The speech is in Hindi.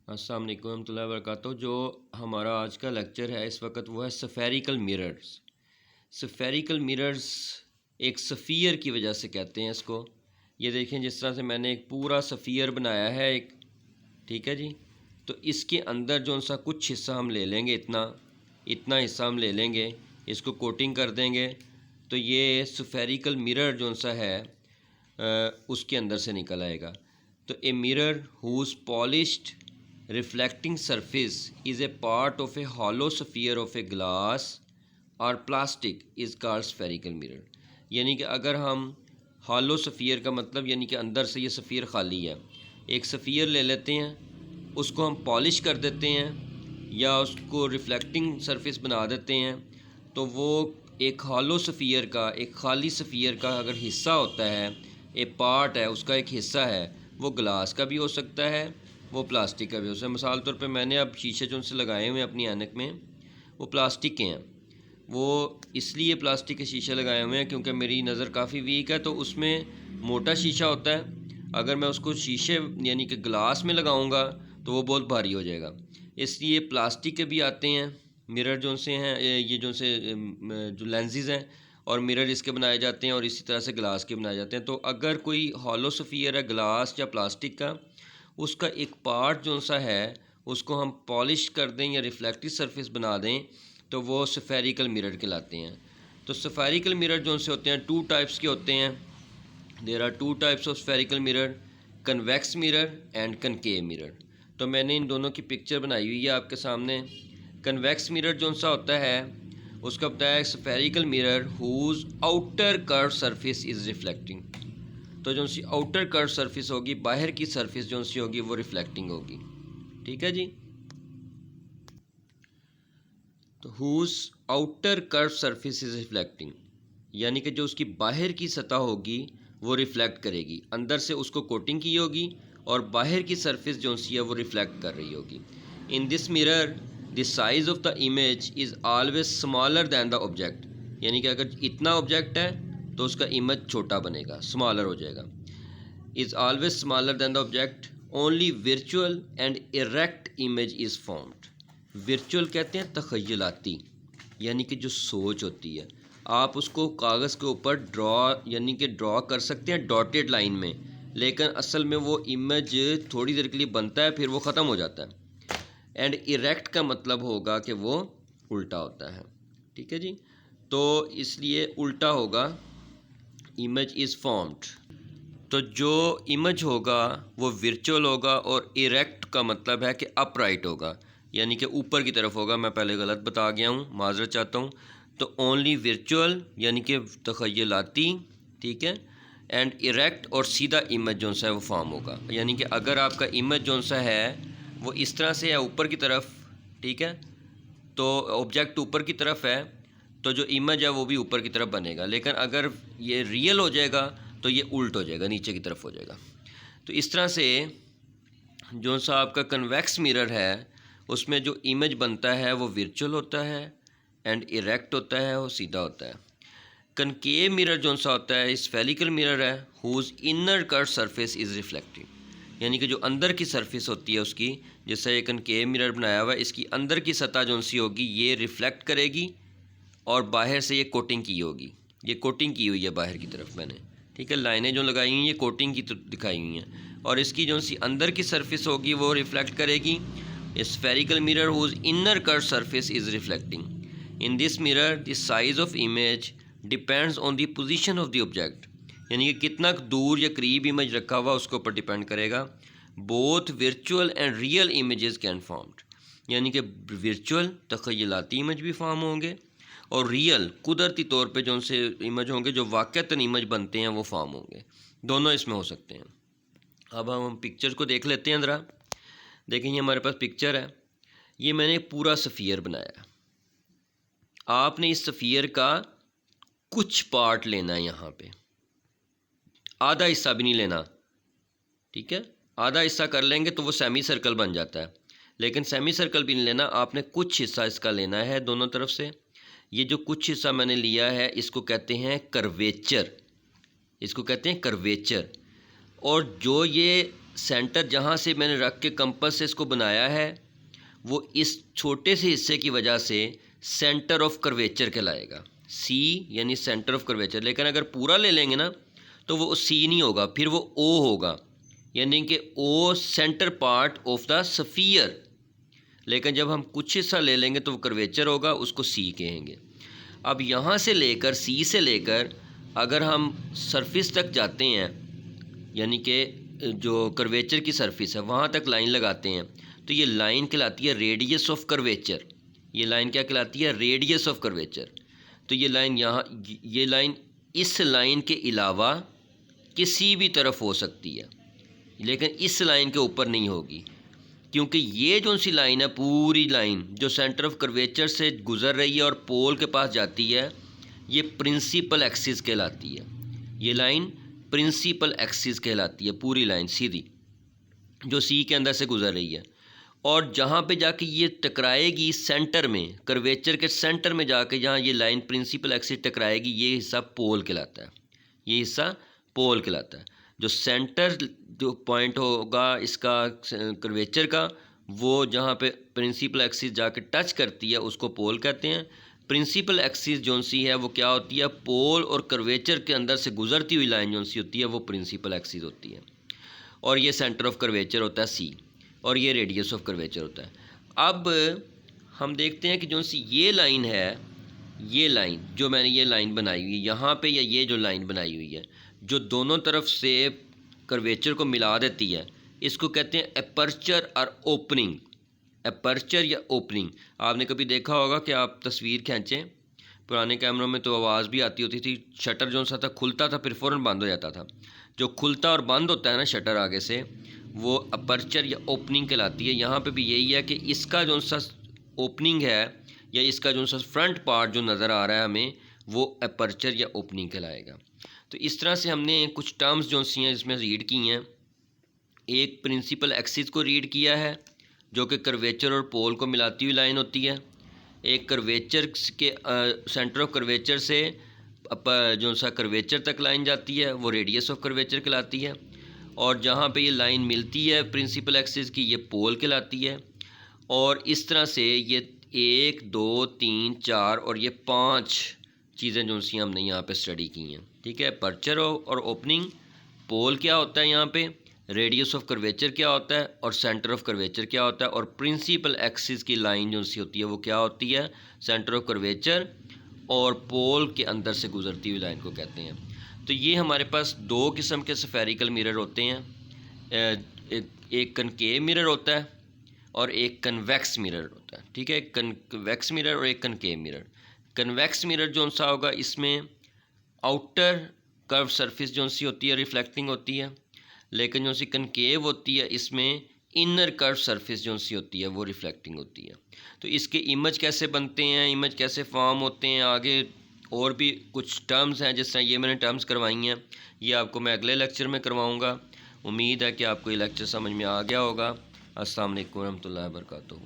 अस्सलाम वालेकुम रहमतुल्लाहि व बरकातहू। जो हमारा आज का लेक्चर है इस वक्त वो है स्फेरिकल मिरर्स। स्फेरिकल मिरर्स एक सफ़ियर की वजह से कहते हैं इसको। ये देखें, जिस तरह से मैंने एक पूरा सफ़ियर बनाया है एक, ठीक है जी। तो इसके अंदर जो सा कुछ हिस्सा हम ले लेंगे, इतना इतना हिस्सा हम ले लेंगे, इसको कोटिंग कर देंगे, तो ये स्फेरिकल मिरर जो सा है उसके अंदर से निकल आएगा। तो a mirror whose polished reflecting surface is a part of a hollow sphere of a glass or plastic is called spherical mirror। यानी कि अगर हम hollow sphere का मतलब यानी कि अंदर से ये सफ़ियर खाली है, एक सफ़ियर ले लेते हैं, उसको हम पॉलिश कर देते हैं या उसको रिफ्लेक्टिंग सरफेस बना देते हैं, तो वो एक hollow स्फीयर का, एक खाली स्फीयर का अगर हिस्सा होता है, एक पार्ट है, उसका एक हिस्सा है, वो ग्लास का भी हो सकता है, वो प्लास्टिक का भी हो सकता है। मिसाल तौर पे मैंने अब शीशे जो उनसे लगाए हुए हैं अपनी ऐनक में, वो प्लास्टिक के हैं। वो इसलिए प्लास्टिक के शीशे लगाए हुए हैं क्योंकि मेरी नज़र काफ़ी वीक है, तो उसमें मोटा शीशा होता है। अगर मैं उसको शीशे यानी कि ग्लास में लगाऊंगा तो वो बहुत भारी हो जाएगा। इसलिए प्लास्टिक के भी आते हैं मिरर जो से हैं, ये जो से जो लेंसेज हैं, और मिरर इसके बनाए जाते हैं, और इसी तरह से ग्लास के बनाए जाते हैं। तो अगर कोई हॉलो स्फीयर है ग्लास या प्लास्टिक का, उसका एक पार्ट जो सा है उसको हम पॉलिश कर दें या रिफ्लेक्टिव सरफेस बना दें, तो वो स्फेरिकल मिरर कहलाते हैं। तो स्फेरिकल मिरर जो से होते हैं टू टाइप्स के होते हैं। There are two types of spherical mirror, convex mirror and concave mirror. तो मैंने इन दोनों की पिक्चर बनाई हुई है आपके सामने। कन्वेक्स मिरर जो सा होता है उसका बताया spherical mirror whose outer curve surface is reflecting. तो जो सी आउटर कर्व सरफेस होगी, बाहर की सरफेस जो सी होगी वो रिफ्लेक्टिंग होगी, ठीक है जी। तो whose outer curve surface is reflecting, यानी कि जो उसकी बाहर की सतह होगी वो रिफ्लेक्ट करेगी, अंदर से उसको कोटिंग की होगी और बाहर की सरफेस जो सी है वो रिफ्लेक्ट कर रही होगी। इन this mirror the size of the image is always smaller than the object, यानी कि अगर इतना ऑब्जेक्ट है तो उसका इमेज छोटा बनेगा, स्मॉलर हो जाएगा। is always smaller than the object, only virtual and erect image is formed। virtual कहते हैं तख़य्युलाती, यानी कि जो सोच होती है, आप उसको कागज़ के ऊपर यानी कि ड्रॉ कर सकते हैं डॉटेड लाइन में, लेकिन असल में वो इमेज थोड़ी देर के लिए बनता है फिर वो ख़त्म हो जाता है। एंड इरेक्ट का मतलब होगा कि वो उल्टा होता है, ठीक है जी। तो इसलिए उल्टा होगा, इमेज इज़ फॉर्म्ड। तो जो इमेज होगा वो वर्चुअल होगा, और इरेक्ट का मतलब है कि अपराइट होगा, यानी कि ऊपर की तरफ होगा। मैं पहले गलत बता गया हूँ, माजरत चाहता हूँ। तो ओनली वर्चुअल यानी कि तख़य्युलाती, ठीक है, एंड इरेक्ट और सीधा इमेज जो सा है वो फॉर्म होगा। यानी कि अगर आपका इमेज जो सा है वो इस तरह से है ऊपर की तरफ, ठीक है, तो ऑब्जेक्ट ऊपर की तरफ है, तो जो इमेज है वो भी ऊपर की तरफ बनेगा। लेकिन अगर ये रियल हो जाएगा तो ये उल्ट हो जाएगा, नीचे की तरफ हो जाएगा। तो इस तरह से जो सा आपका कन्वेक्स मिरर है उसमें जो इमेज बनता है वो वर्चुअल होता है, एंड इरेक्ट होता है, वो सीधा होता है। कनकेव मिरर जो सा होता है स्फेरिकल मिरर है, whose inner curve surface is reflecting, यानी कि जो अंदर की सरफेस होती है उसकी, जैसे ये कनकेव मिरर बनाया हुआ है, इसकी अंदर की सतह जो सी होगी ये रिफ्लेक्ट करेगी, और बाहर से ये कोटिंग की होगी। ये कोटिंग की हुई है बाहर की तरफ मैंने, ठीक है, लाइनें जो लगाई हुई हैं ये कोटिंग की दिखाई हुई हैं, और इसकी जो सी अंदर की सरफेस होगी वो रिफ्लेक्ट करेगी। Spherical mirror whose inner curve surface is reflecting. In this mirror the size of image depends on the position of the object, यानी कि कितना दूर या करीब इमेज रखा हुआ उसके ऊपर डिपेंड करेगा। Both virtual and real images can formed, यानी कि वर्चुअल तख़य्युलाती इमेज भी फॉर्म होंगे, और रियल कुदरती तौर पे जो उनसे इमेज होंगे, जो वाक़तन इमेज बनते हैं वो फॉर्म होंगे। दोनों इसमें हो सकते हैं। अब हम पिक्चर को देख लेते हैं ज़रा। देखें, ये हमारे पास पिक्चर है, ये मैंने पूरा सफ़ियर बनाया। आपने इस सफ़ियर का कुछ पार्ट लेना है, यहाँ पे आधा हिस्सा भी नहीं लेना, ठीक है। आधा हिस्सा कर लेंगे तो वो सेमी सर्कल बन जाता है, लेकिन सेमी सर्कल भी नहीं लेना, आपने कुछ हिस्सा इसका लेना है दोनों तरफ से। ये जो कुछ हिस्सा मैंने लिया है इसको कहते हैं कर्वेचर, इसको कहते हैं कर्वेचर। और जो ये सेंटर जहाँ से मैंने रख के कंपास से इसको बनाया है वो इस छोटे से हिस्से की वजह से सेंटर ऑफ कर्वेचर कहलाएगा, सी यानी सेंटर ऑफ कर्वेचर। लेकिन अगर पूरा ले लेंगे ना तो वो सी नहीं होगा, फिर वो ओ होगा, यानी कि O centre part of the sphere. लेकिन जब हम कुछ हिस्सा ले लेंगे तो वो कर्वेचर होगा, उसको सी कहेंगे। अब यहाँ से लेकर सी से लेकर अगर हम सरफेस तक जाते हैं, यानी कि जो कर्वेचर की सरफेस है वहाँ तक लाइन लगाते हैं, तो ये लाइन कहलाती है रेडियस ऑफ कर्वेचर। ये लाइन क्या कहलाती है? Radius of curvature. तो ये लाइन यहाँ, ये लाइन इस लाइन के अलावा किसी भी तरफ हो सकती है, लेकिन इस लाइन के ऊपर नहीं होगी, क्योंकि ये जो सी लाइन है, पूरी लाइन जो सेंटर ऑफ कर्वेचर से गुज़र रही है और पोल के पास जाती है, ये प्रिंसिपल एक्सिस कहलाती है। ये लाइन प्रिंसिपल एक्सिस कहलाती है, पूरी लाइन सीधी जो सी के अंदर से गुज़र रही है। और जहाँ पे जाके ये टकराएगी सेंटर में, कर्वेचर के सेंटर में जाके जहाँ ये लाइन प्रिंसिपल एक्सिस टकराएगी, ये हिस्सा पोल कहलाता है। ये हिस्सा पोल कहलाता है। जो सेंटर जो पॉइंट होगा इसका कर्वेचर का, वो जहाँ पे प्रिंसिपल एक्सिस जाके टच करती है उसको पोल कहते हैं। प्रिंसिपल एक्सिस जोन सी है वो क्या होती है? पोल और कर्वेचर के अंदर से गुजरती हुई लाइन जोन सी होती है वो प्रिंसिपल एक्सिस होती है। और ये सेंटर ऑफ कर्वेचर होता है सी, और ये रेडियस ऑफ कर्वेचर होता है। अब हम देखते हैं कि जो सी ये लाइन है, ये लाइन जो मैंने ये लाइन बनाई हुई है यहाँ पे, या ये जो लाइन बनाई हुई है जो दोनों तरफ से कर्वेचर को मिला देती है, इसको कहते हैं अपर्चर और ओपनिंग। अपर्चर या ओपनिंग। आपने कभी देखा होगा कि आप तस्वीर खींचें, पुराने कैमरों में तो आवाज़ भी आती होती थी, शटर जो सा था खुलता था फिर फ़ौरन बंद हो जाता था। जो खुलता और बंद होता है ना शटर आगे से, वो अपर्चर या ओपनिंग कहलाती है। यहाँ पे भी यही है कि इसका जो सा ओपनिंग है या इसका जो सा फ्रंट पार्ट जो नज़र आ रहा है हमें, वो अपर्चर या ओपनिंग कहलाएगा। तो इस तरह से हमने कुछ टर्म्स जो सी हैं इसमें रीड की हैं। एक प्रिंसिपल एक्सिस को रीड किया है जो कि कर्वेचर और पोल को मिलाती हुई लाइन होती है। एक कर्वेचर के सेंटर ऑफ कर्वेचर से जो सा कर्वेचर तक लाइन जाती है वो रेडियस ऑफ कर्वेचर कहलाती है। और जहाँ पे ये लाइन मिलती है प्रिंसिपल एक्सिस की, ये पोल कहलाती है। और इस तरह से ये 1 2 3 4 और ये 5 चीज़ें जो सी हमने यहाँ पे स्टडी की हैं। ठीक है, अपर्चर और ओपनिंग, पोल क्या होता है यहाँ पे, रेडियस ऑफ कर्वेचर क्या होता है, और सेंटर ऑफ कर्वेचर क्या होता है, और प्रिंसिपल एक्सिस की लाइन जो सी होती है वो क्या होती है, सेंटर ऑफ कर्वेचर और पोल के अंदर से गुजरती हुई लाइन को कहते हैं। तो ये हमारे पास दो किस्म के स्फेरिकल मिरर होते हैं। एक कनकेव मिरर होता है और एक कन्वेक्स मिरर होता है। ठीक है, कन्वेक्स मिरर और एक कनकेव मिरर। कन्वेक्स मिरर जो सा होगा इसमें आउटर कर्व सरफेस जो सी होती है रिफ्लेक्टिंग होती है, लेकिन जो सी कनकेव होती है इसमें इनर कर्व सरफेस जो सी होती है वो रिफ्लेक्टिंग होती है। तो इसके इमेज कैसे बनते हैं, इमेज कैसे फॉर्म होते हैं, आगे और भी कुछ टर्म्स हैं, जिस तरह ये मैंने टर्म्स करवाई हैं, ये आपको मैं अगले लेक्चर में करवाऊँगा। उम्मीद है कि आपको ये लेक्चर समझ में आ गया होगा। अस्सलाम वालेकुम रहमतुल्लाहि व बरकातुहू।